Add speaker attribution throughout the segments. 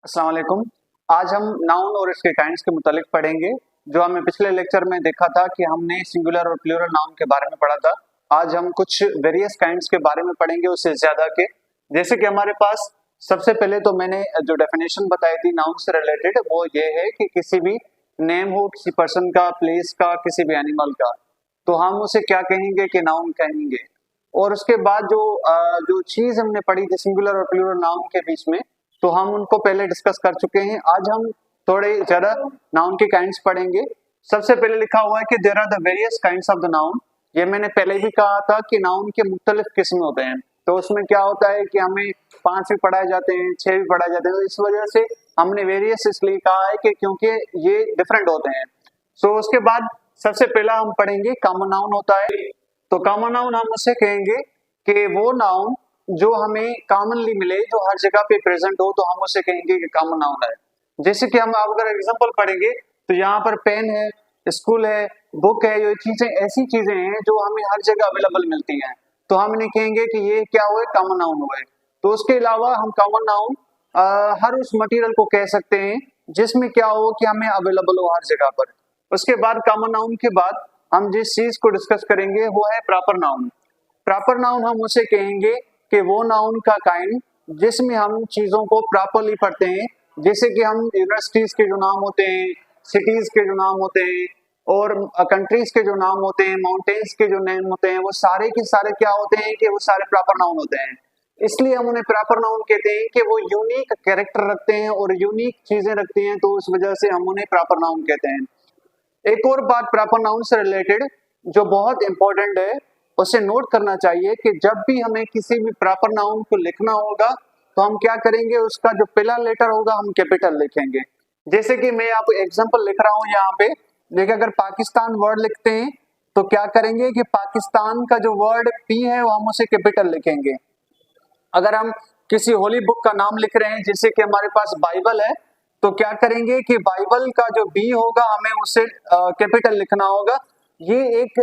Speaker 1: अस्सलाम वालेकुम। आज हम नाउन और इसके काइंड्स के मुतालिक पढ़ेंगे। जो हमें पिछले लेक्चर में देखा था कि हमने सिंगुलर और प्लूरल नाउन के बारे में पढ़ा था। आज हम कुछ वेरियस काइंड्स के बारे में पढ़ेंगे उससे ज्यादा के। जैसे कि हमारे पास सबसे पहले तो मैंने जो डेफिनेशन बताई थी नाउन से रिलेटेड वो ये है कि किसी भी नेम हो, किसी पर्सन का, प्लेस का, किसी भी एनिमल का, तो हम उसे क्या कहेंगे कि नाउन कहेंगे। और उसके बाद जो चीज हमने पढ़ी थी सिंगुलर और प्लूरल नाउन के बीच में, तो हम उनको पहले डिस्कस कर चुके हैं। आज हम थोड़े ज्यादा नाउन के काइंड्स पढ़ेंगे। सबसे पहले लिखा हुआ है कि there are the various kinds of the noun. ये मैंने पहले भी कहा था कि नाउन के मुख्तलिफ किस्म होते हैं। तो उसमें क्या होता है कि हमें 5 भी पढ़ाए जाते हैं, 6 भी पढ़ाए जाते हैं। तो इस वजह से हमने वेरियस इसलिए कहा है कि क्योंकि ये डिफरेंट होते हैं। सो उसके बाद सबसे पहला हम पढ़ेंगे कॉमन नाउन होता है। तो कॉमन नाउन हम उसे कहेंगे कि वो नाउन जो हमें कॉमनली मिले, जो हर जगह पे प्रेजेंट हो, तो हम उसे कहेंगे कि कॉमन नाउन है। जैसे कि हम अगर एग्जांपल पढ़ेंगे तो यहाँ पर पेन है, स्कूल है, बुक है, ये चीजें ऐसी चीजें हैं जो हमें हर जगह अवेलेबल मिलती हैं। तो हम इन्हें कहेंगे कि ये क्या हुए, कॉमन नाउन हुए। तो उसके अलावा हम कॉमन नाउन हर उस मटेरियल को कह सकते हैं जिसमें क्या हो कि हमें अवेलेबल हो हर जगह पर। उसके बाद कॉमन नाउन के बाद हम जिस चीज को डिस्कस करेंगे वो है प्रॉपर नाउन। प्रॉपर नाउन हम उसे कहेंगे कि वो नाउन का काइंड जिसमें हम चीजों को प्रॉपरली पढ़ते हैं। जैसे कि हम यूनिवर्सिटीज के जो नाम होते हैं, सिटीज के जो नाम होते हैं, और कंट्रीज के जो नाम होते हैं, माउंटेन्स के जो नेम होते हैं, वो सारे के सारे क्या होते हैं कि वो सारे प्रॉपर नाउन होते हैं। इसलिए हम उन्हें प्रॉपर नाउन कहते हैं कि वो यूनिक कैरेक्टर रखते हैं और यूनिक चीजें रखती हैं, तो उस वजह से हम उन्हें प्रॉपर नाउन कहते हैं। एक और बात प्रॉपर नाउन से रिलेटेड जो बहुत इंपॉर्टेंट है, उसे नोट करना चाहिए कि जब भी हमें किसी भी प्रॉपर नाउन को लिखना होगा तो हम क्या करेंगे, उसका जो पहला लेटर होगा हम कैपिटल लिखेंगे। जैसे कि मैं आपको एग्जांपल लिख रहा हूं यहाँ पे। देखिए, अगर पाकिस्तान वर्ड लिखते हैं तो क्या करेंगे कि पाकिस्तान का जो वर्ड पी है वो हम उसे कैपिटल लिखेंगे। अगर हम किसी होली बुक का नाम लिख रहे हैं, जैसे कि हमारे पास बाइबल है, तो क्या करेंगे कि बाइबल का जो बी होगा हमें उसे कैपिटल लिखना होगा। ये एक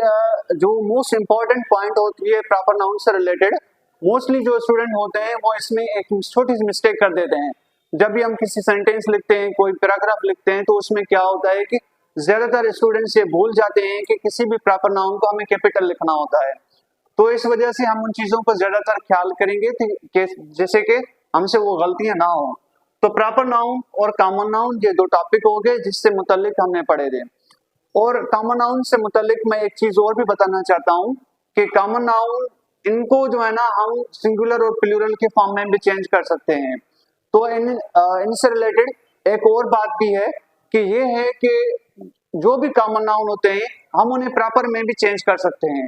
Speaker 1: जो मोस्ट इंपॉर्टेंट पॉइंट होती है प्रॉपर नाउन से रिलेटेड। मोस्टली जो स्टूडेंट होते हैं वो इसमें एक छोटी सी मिस्टेक कर देते हैं। जब भी हम किसी सेंटेंस लिखते हैं, कोई पैराग्राफ लिखते हैं, तो उसमें क्या होता है कि ज्यादातर स्टूडेंट्स ये भूल जाते हैं कि किसी भी प्रॉपर नाउन को हमें कैपिटल लिखना होता है। तो इस वजह से हम उन चीजों को ज्यादातर ख्याल करेंगे कि जैसे कि हमसे वो गलतियां ना हो। तो प्रॉपर नाउन और कॉमन नाउन ये दो टॉपिक हो गए जिससे मुतालिक हमने पढ़े थे। और कॉमन नाउन से मुतालिक मैं एक चीज और भी बताना चाहता हूँ कि कॉमन नाउन इनको जो है ना हम सिंगुलर और प्लूरल के फॉर्म में भी चेंज कर सकते हैं। तो इनसे रिलेटेड एक और बात भी है कि ये है कि जो भी कॉमन नाउन होते हैं हम उन्हें प्रॉपर में भी चेंज कर सकते हैं।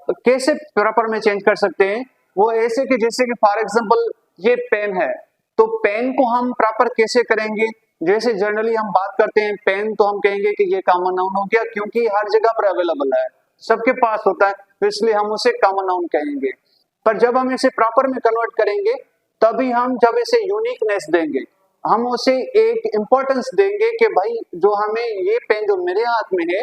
Speaker 1: तो कैसे प्रॉपर में चेंज कर सकते हैं? वो ऐसे कि जैसे कि फॉर एग्जांपल ये पेन है, तो पेन को हम प्रॉपर कैसे करेंगे? जैसे जनरली हम बात करते हैं पेन, तो हम कहेंगे कि ये कॉमन नाउन हो गया क्योंकि हर जगह पर अवेलेबल है, सबके पास होता है, तो इसलिए हम उसे कॉमन नाउन कहेंगे। पर जब हम इसे प्रॉपर में कन्वर्ट करेंगे तभी हम जब इसे यूनिकनेस देंगे, हम उसे एक इंपॉर्टेंस देंगे कि भाई जो हमें ये पेन जो मेरे हाथ में है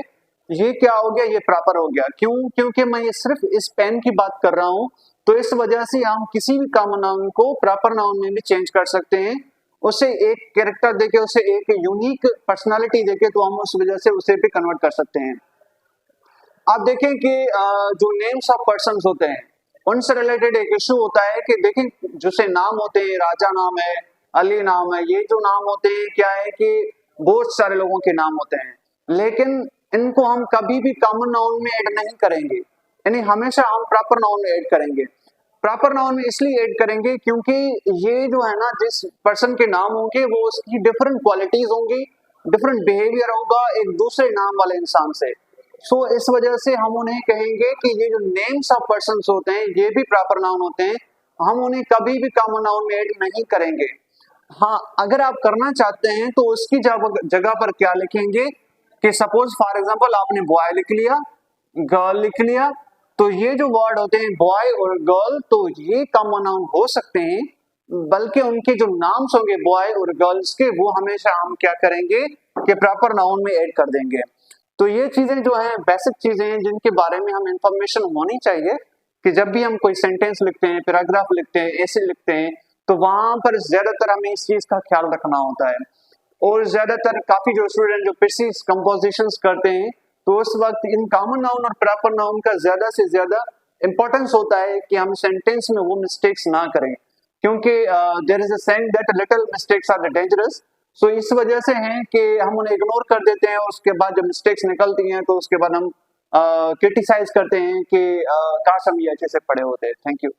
Speaker 1: ये क्या हो गया, ये प्रॉपर हो गया। क्यों? क्योंकि मैं ये सिर्फ इस पेन की बात कर रहा हूं। तो इस वजह से हम किसी भी कॉमन नाउन को प्रॉपर नाउन में भी चेंज कर सकते हैं। उसे एक कैरेक्टर देके, उसे एक यूनिक पर्सनालिटी देके, तो हम उस वजह से उसे भी कन्वर्ट कर सकते हैं। आप देखें कि जो नेम्स ऑफ पर्सन्स होते हैं उनसे रिलेटेड एक इशू होता है कि देखें जैसे नाम होते हैं, राजा नाम है, अली नाम है, ये जो नाम होते हैं क्या है कि बहुत सारे लोगों के नाम होते हैं, लेकिन इनको हम कभी भी कॉमन नाउन में ऐड नहीं करेंगे, यानी हमेशा हम प्रॉपर नाउन में ऐड करेंगे। प्रॉपर नाउन में इसलिए ऐड करेंगे क्योंकि ये जो है ना जिस पर्सन के नाम होंगे वो उसकी डिफरेंट क्वालिटीज होंगी, डिफरेंट बिहेवियर होगा एक दूसरे नाम वाले इंसान से। सो इस वजह से हम उन्हें कहेंगे कि ये जो नेम्स ऑफ पर्सन्स होते हैं ये भी प्रॉपर नाउन होते हैं, हम उन्हें कभी भी कॉमन नाउन में ऐड नहीं करेंगे। हाँ, अगर आप करना चाहते हैं तो उसकी जगह पर क्या लिखेंगे कि सपोज फॉर एग्जांपल आपने बॉय लिख लिया, गर्ल लिख लिया, तो ये जो वर्ड होते हैं बॉय और गर्ल, तो ये कॉमन नाउन हो सकते हैं, बल्कि उनके जो नाम्स होंगे बॉय और गर्ल्स के वो हमेशा हम क्या करेंगे कि प्रॉपर नाउन में ऐड कर देंगे। तो ये चीजें जो हैं बेसिक चीजें हैं जिनके बारे में हम इंफॉर्मेशन होनी चाहिए कि जब भी हम कोई सेंटेंस लिखते हैं, पैराग्राफ लिखते हैं, ऐसे लिखते हैं, तो वहां पर ज्यादातर हमें इस चीज का ख्याल रखना होता है। और ज्यादातर काफी जो स्टूडेंट जो प्रीसीज कंपोजिशंस करते हैं तो उस वक्त इन कॉमन नाउन और प्रॉपर नाउन का ज्यादा से ज्यादा इंपॉर्टेंस होता है कि हम सेंटेंस में वो मिस्टेक्स ना करें, क्योंकि there is a saying that little mistakes are dangerous. So इस वजह से हैं कि हम उन्हें इग्नोर कर देते हैं और उसके बाद जब मिस्टेक्स निकलती हैं तो उसके बाद हम क्रिटिसाइज करते हैं कि काश हम ये अच्छे से पढ़े होते। Thank you.